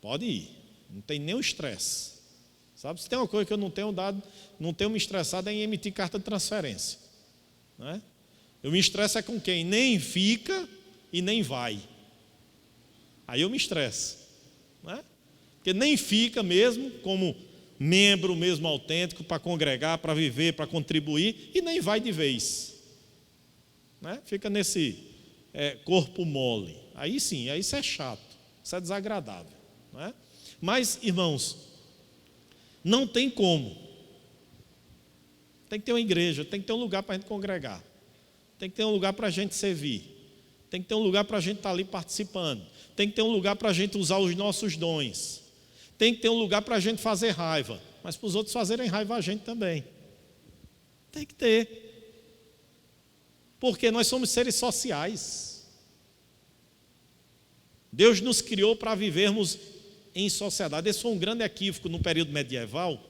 pode ir. Não tem nenhum estresse. Sabe? Se tem uma coisa que eu não tenho me estressado é em emitir carta de transferência. Né? Eu me estresso é com quem nem fica e nem vai. Aí eu me estresso. Né? Porque nem fica mesmo como membro mesmo autêntico para congregar, para viver, para contribuir, e nem vai de vez. Né? Fica nesse corpo mole. Aí sim, aí isso é chato, isso é desagradável. Né? Mas, irmãos, não tem como. Tem que ter uma igreja, tem que ter um lugar para a gente congregar, tem que ter um lugar para a gente servir, tem que ter um lugar para a gente estar ali participando, tem que ter um lugar para a gente usar os nossos dons, tem que ter um lugar para a gente fazer raiva, mas para os outros fazerem raiva a gente também. Tem que ter. Porque nós somos seres sociais. Deus nos criou para vivermos em sociedade. Esse foi um grande equívoco no período medieval,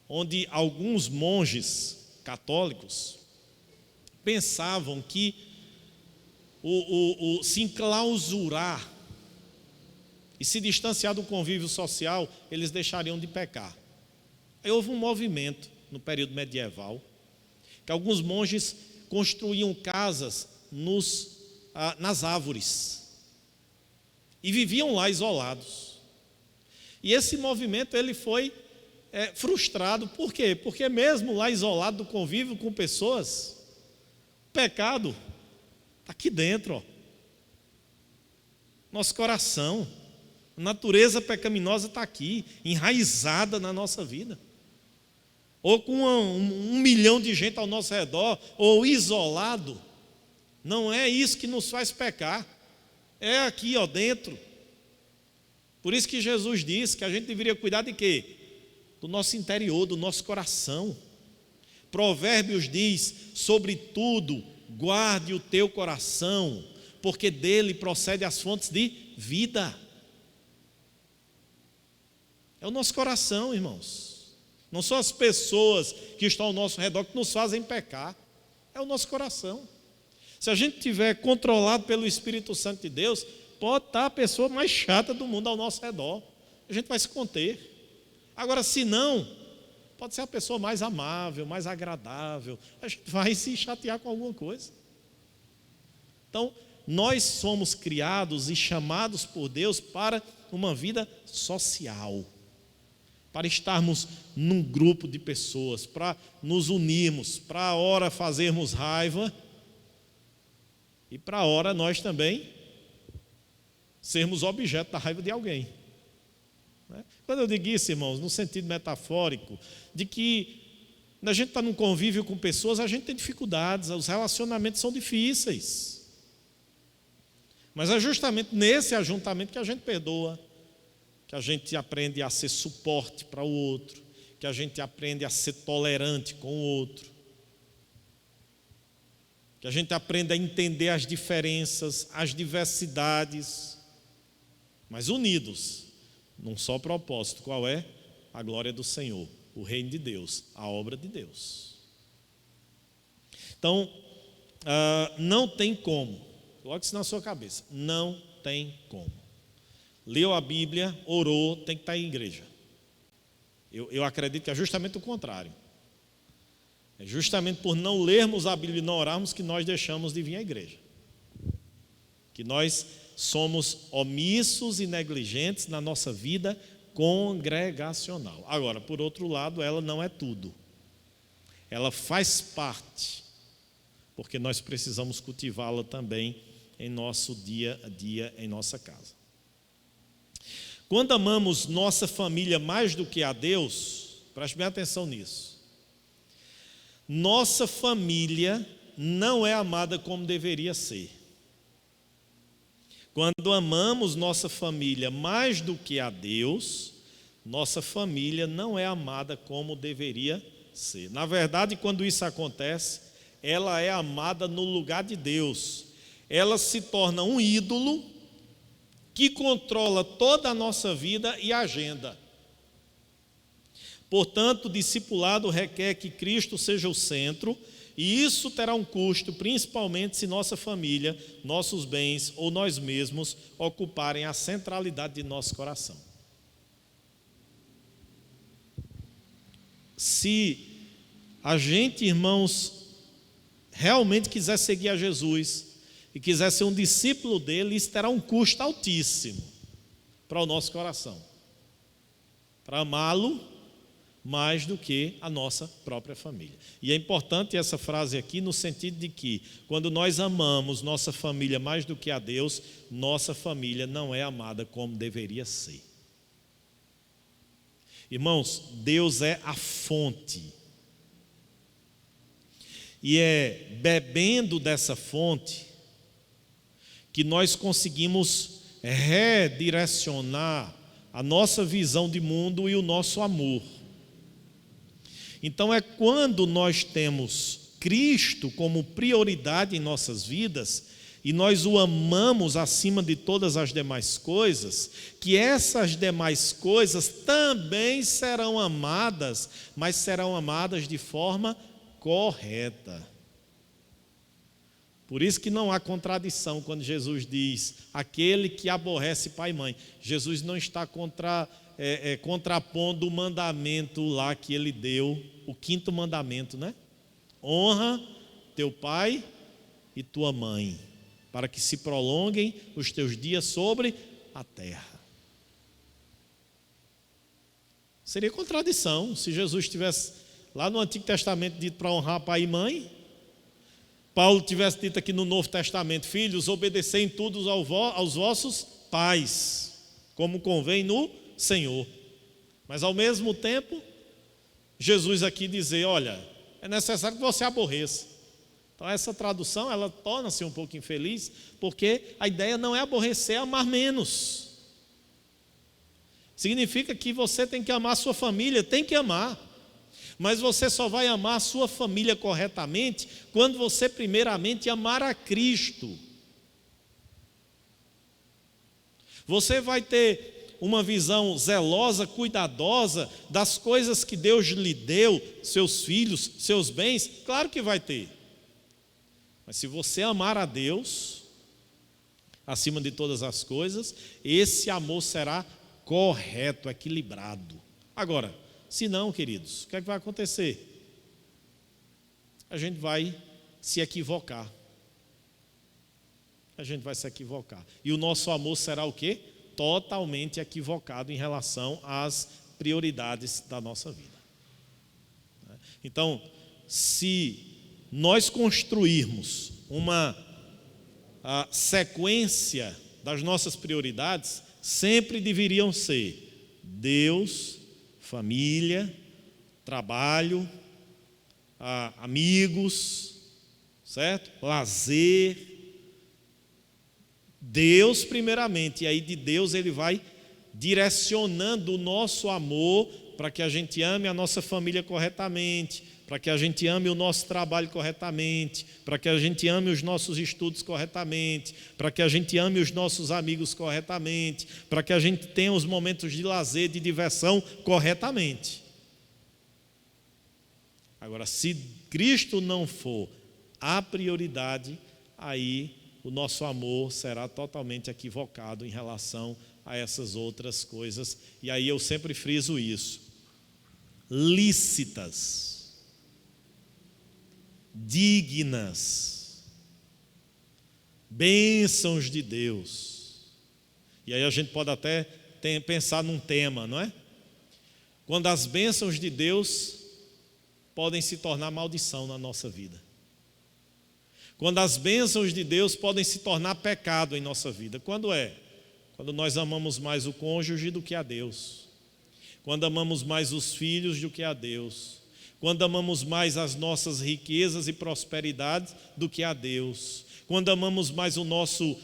onde alguns monges católicos pensavam que se enclausurar e se distanciar do convívio social, eles deixariam de pecar. Aí houve um movimento no período medieval, que alguns monges construíam casas nas árvores e viviam lá isolados. E esse movimento ele foi frustrado. Por quê? Porque mesmo lá isolado do convívio com pessoas, o pecado está aqui dentro, ó. Nosso coração, a natureza pecaminosa está aqui, enraizada na nossa vida. Ou com um milhão de gente ao nosso redor, ou isolado. Não é isso que nos faz pecar. É aqui, ó, dentro. Por isso que Jesus disse que a gente deveria cuidar de quê? Do nosso interior, do nosso coração. Provérbios diz: sobretudo, guarde o teu coração, porque dele procedem as fontes de vida. É o nosso coração, irmãos. Não são as pessoas que estão ao nosso redor que nos fazem pecar. É o nosso coração. Se a gente estiver controlado pelo Espírito Santo de Deus, pode estar a pessoa mais chata do mundo ao nosso redor. A gente vai se conter. Agora, se não, pode ser a pessoa mais amável, mais agradável. A gente vai se chatear com alguma coisa. Então, nós somos criados e chamados por Deus para uma vida social. Para estarmos num grupo de pessoas, para nos unirmos, para a hora fazermos raiva e para a hora nós também sermos objeto da raiva de alguém. Quando eu digo isso, irmãos, no sentido metafórico, de que quando a gente está num convívio com pessoas, a gente tem dificuldades, os relacionamentos são difíceis. Mas é justamente nesse ajuntamento que a gente perdoa, que a gente aprende a ser suporte para o outro, que a gente aprende a ser tolerante com o outro, que a gente aprende a entender as diferenças, as diversidades, mas unidos num só propósito. Qual é? A glória do Senhor, o reino de Deus, a obra de Deus. Então, não tem como, coloque isso na sua cabeça, não tem como. Leu a Bíblia, orou, tem que estar em igreja. Eu acredito que é justamente o contrário. É justamente por não lermos a Bíblia e não orarmos que nós deixamos de vir à igreja. Que nós somos omissos e negligentes na nossa vida congregacional. Agora, por outro lado, ela não é tudo. Ela faz parte, porque nós precisamos cultivá-la também em nosso dia a dia, em nossa casa. Quando amamos nossa família mais do que a Deus, preste bem atenção nisso. Nossa família não é amada como deveria ser. Quando amamos nossa família mais do que a Deus, nossa família não é amada como deveria ser. Na verdade, quando isso acontece, ela é amada no lugar de Deus. Ela se torna um ídolo que controla toda a nossa vida e agenda. Portanto, o discipulado requer que Cristo seja o centro, e isso terá um custo, principalmente se nossa família, nossos bens ou nós mesmos ocuparem a centralidade de nosso coração. se a gente, irmãos, realmente quiser seguir a Jesus e quiser ser um discípulo dele, isso terá um custo altíssimo para o nosso coração, para amá-lo mais do que a nossa própria família. E é importante essa frase aqui no sentido de que, quando nós amamos nossa família mais do que a Deus, nossa família não é amada como deveria ser. Irmãos, Deus é a fonte. E é bebendo dessa fonte que nós conseguimos redirecionar a nossa visão de mundo e o nosso amor. Então é quando nós temos Cristo como prioridade em nossas vidas e nós o amamos acima de todas as demais coisas, que essas demais coisas também serão amadas, mas serão amadas de forma correta. Por isso que não há contradição quando Jesus diz: aquele que aborrece pai e mãe. Jesus não está contrapondo o mandamento lá que ele deu, o 5º mandamento, né? Honra teu pai e tua mãe, para que se prolonguem os teus dias sobre a terra. Seria contradição se Jesus tivesse lá no Antigo Testamento dito para honrar pai e mãe, Paulo tivesse dito aqui no Novo Testamento: filhos, obedecei em tudo aos vossos pais, como convém no Senhor. Mas ao mesmo tempo, Jesus aqui dizer: olha, é necessário que você aborreça. Então essa tradução, ela torna-se um pouco infeliz, porque a ideia não é aborrecer, é amar menos. Significa que você tem que amar a sua família, tem que amar. Mas você só vai amar a sua família corretamente quando você primeiramente amar a Cristo. Você vai ter uma visão zelosa, cuidadosa das coisas que Deus lhe deu, seus filhos, seus bens, claro que vai ter. Mas se você amar a Deus acima de todas as coisas, esse amor será correto, equilibrado. Agora, se não, queridos, o que é que vai acontecer? A gente vai se equivocar. A gente vai se equivocar. E o nosso amor será o quê? Totalmente equivocado em relação às prioridades da nossa vida. Então, se nós construirmos uma sequência das nossas prioridades, sempre deveriam ser Deus, família, trabalho, amigos, certo? Lazer, Deus primeiramente, e aí de Deus ele vai direcionando o nosso amor para que a gente ame a nossa família corretamente, para que a gente ame o nosso trabalho corretamente, para que a gente ame os nossos estudos corretamente, para que a gente ame os nossos amigos corretamente, para que a gente tenha os momentos de lazer, de diversão corretamente. Agora, se Cristo não for a prioridade, aí o nosso amor será totalmente equivocado em relação a essas outras coisas. E aí eu sempre friso isso: lícitas, dignas, bênçãos de Deus. E aí a gente pode até pensar num tema, não é? Quando as bênçãos de Deus podem se tornar maldição na nossa vida. Quando as bênçãos de Deus podem se tornar pecado em nossa vida. Quando é? Quando nós amamos mais o cônjuge do que a Deus. Quando amamos mais os filhos do que a Deus. Quando amamos mais as nossas riquezas e prosperidades do que a Deus. Quando amamos mais o nosso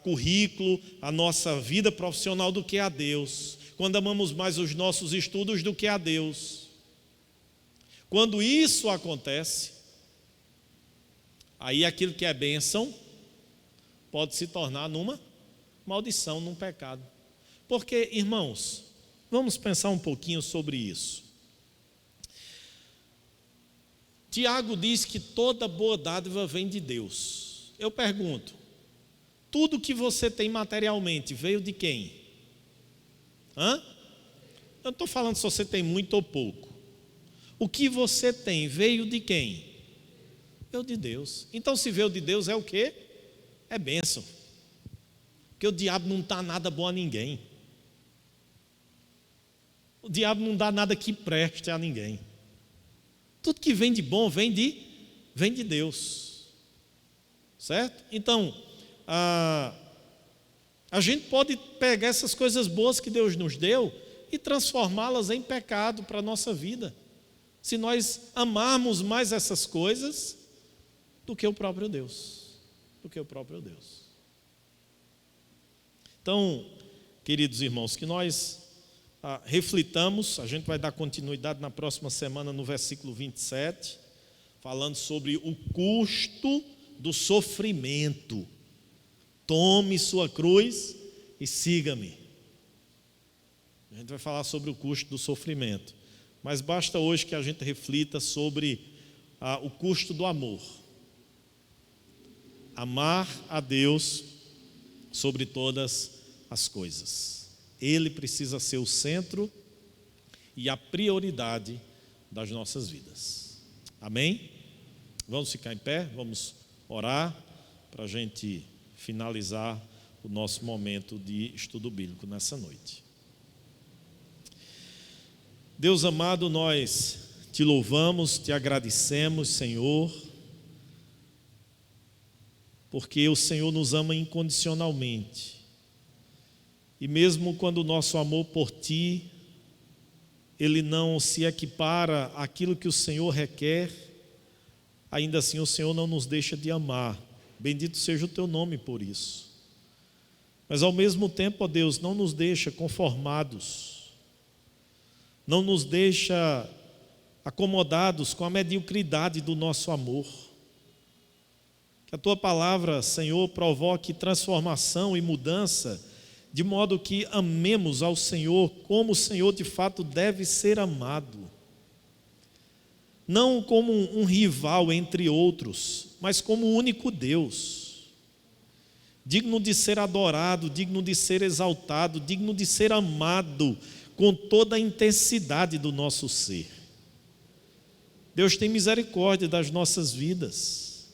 currículo, a nossa vida profissional do que a Deus. Quando amamos mais os nossos estudos do que a Deus. Quando isso acontece, aí aquilo que é bênção pode se tornar numa maldição, num pecado. Porque, irmãos, vamos pensar um pouquinho sobre isso. Tiago diz que toda boa dádiva vem de Deus. Eu pergunto, tudo que você tem materialmente veio de quem? Eu não estou falando se você tem muito ou pouco. O que você tem veio de quem? Veio de Deus. Então, se veio de Deus, é o quê? É bênção. Porque o diabo não dá nada bom a ninguém. O diabo não dá nada que preste a ninguém. Tudo que vem de bom vem de Deus. Certo? Então, a gente pode pegar essas coisas boas que Deus nos deu e transformá-las em pecado para a nossa vida. Se nós amarmos mais essas coisas do que o próprio Deus. Do que o próprio Deus. Então, queridos irmãos, que nós reflitamos, a gente vai dar continuidade na próxima semana no versículo 27, falando sobre o custo do sofrimento. Tome sua cruz e siga-me. A gente vai falar sobre o custo do sofrimento, mas basta hoje que a gente reflita sobre o custo do amor. Amar a Deus sobre todas as coisas. Ele precisa ser o centro e a prioridade das nossas vidas. Amém? Vamos ficar em pé, vamos orar para a gente finalizar o nosso momento de estudo bíblico nessa noite. Deus amado, nós te louvamos, te agradecemos, Senhor, porque o Senhor nos ama incondicionalmente. E mesmo quando o nosso amor por Ti, ele não se equipara àquilo que o Senhor requer, ainda assim o Senhor não nos deixa de amar. Bendito seja o Teu nome por isso. Mas ao mesmo tempo, ó Deus, não nos deixa conformados, não nos deixa acomodados com a mediocridade do nosso amor. Que a Tua palavra, Senhor, provoque transformação e mudança, de modo que amemos ao Senhor como o Senhor de fato deve ser amado. Não como um rival entre outros, mas como o único Deus, digno de ser adorado, digno de ser exaltado, digno de ser amado com toda a intensidade do nosso ser. Deus tem misericórdia das nossas vidas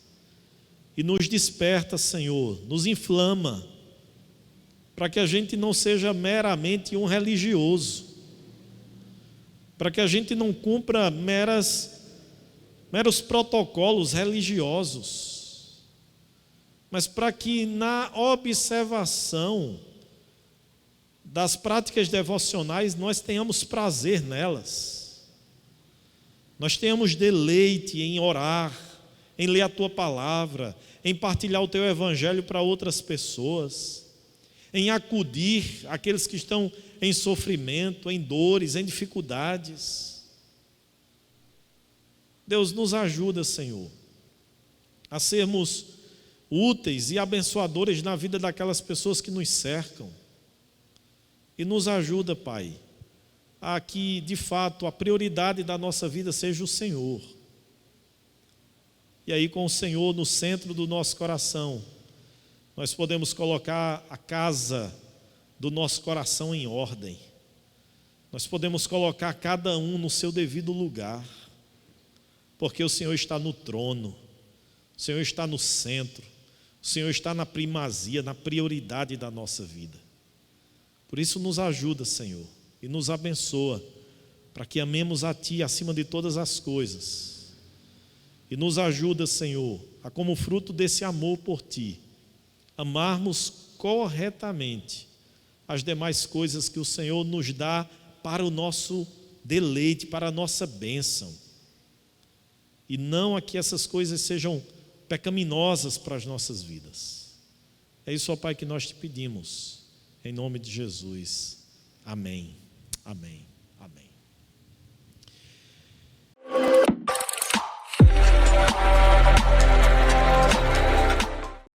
e nos desperta, Senhor, nos inflama, para que a gente não seja meramente um religioso, para que a gente não cumpra meros protocolos religiosos, mas para que na observação das práticas devocionais nós tenhamos prazer nelas, nós tenhamos deleite em orar, em ler a Tua palavra, em partilhar o Teu evangelho para outras pessoas, em acudir aqueles que estão em sofrimento, em dores, em dificuldades. Deus, nos ajuda, Senhor, a sermos úteis e abençoadores na vida daquelas pessoas que nos cercam. E nos ajuda, Pai, a que de fato a prioridade da nossa vida seja o Senhor. E aí, com o Senhor no centro do nosso coração, nós podemos colocar a casa do nosso coração em ordem. Nós podemos colocar cada um no seu devido lugar, porque o Senhor está no trono, o Senhor está no centro, o Senhor está na primazia, na prioridade da nossa vida. Por isso nos ajuda, Senhor, e nos abençoa, para que amemos a Ti acima de todas as coisas. E nos ajuda, Senhor, a como fruto desse amor por Ti, amarmos corretamente as demais coisas que o Senhor nos dá para o nosso deleite, para a nossa bênção. E não a que essas coisas sejam pecaminosas para as nossas vidas. É isso, ó Pai, que nós te pedimos, em nome de Jesus. Amém, amém, amém.